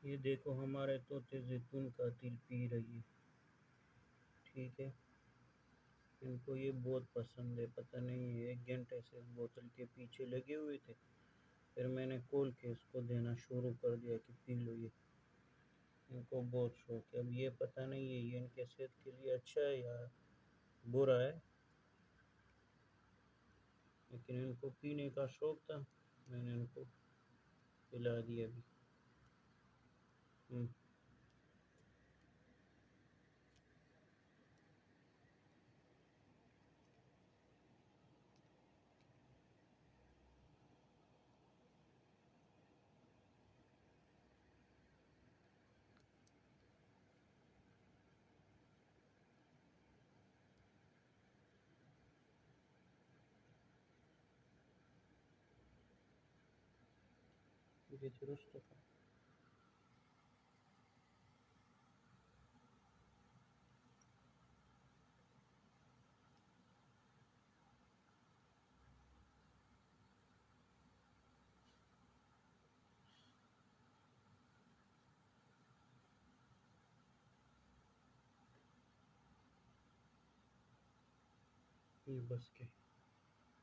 ये देखो हमारे तोते जैतून का तेल पी रही है। ठीक है, इनको ये बहुत पसंद है। पता नहीं ये 1 घंटे से बोतल के पीछे लगे हुए थे। फिर मैंने खोल के इसको देना शुरू कर दिया कि पी लो ये। इनको बहुत शौक है। अब ये पता नहीं है ये इनके सेहत के लिए अच्छा है या बुरा है, लेकिन इनको पीने का शौक था, मैंने इनको पिला दिया अभी। हम्म, ये दुरुस्त था। ये बस के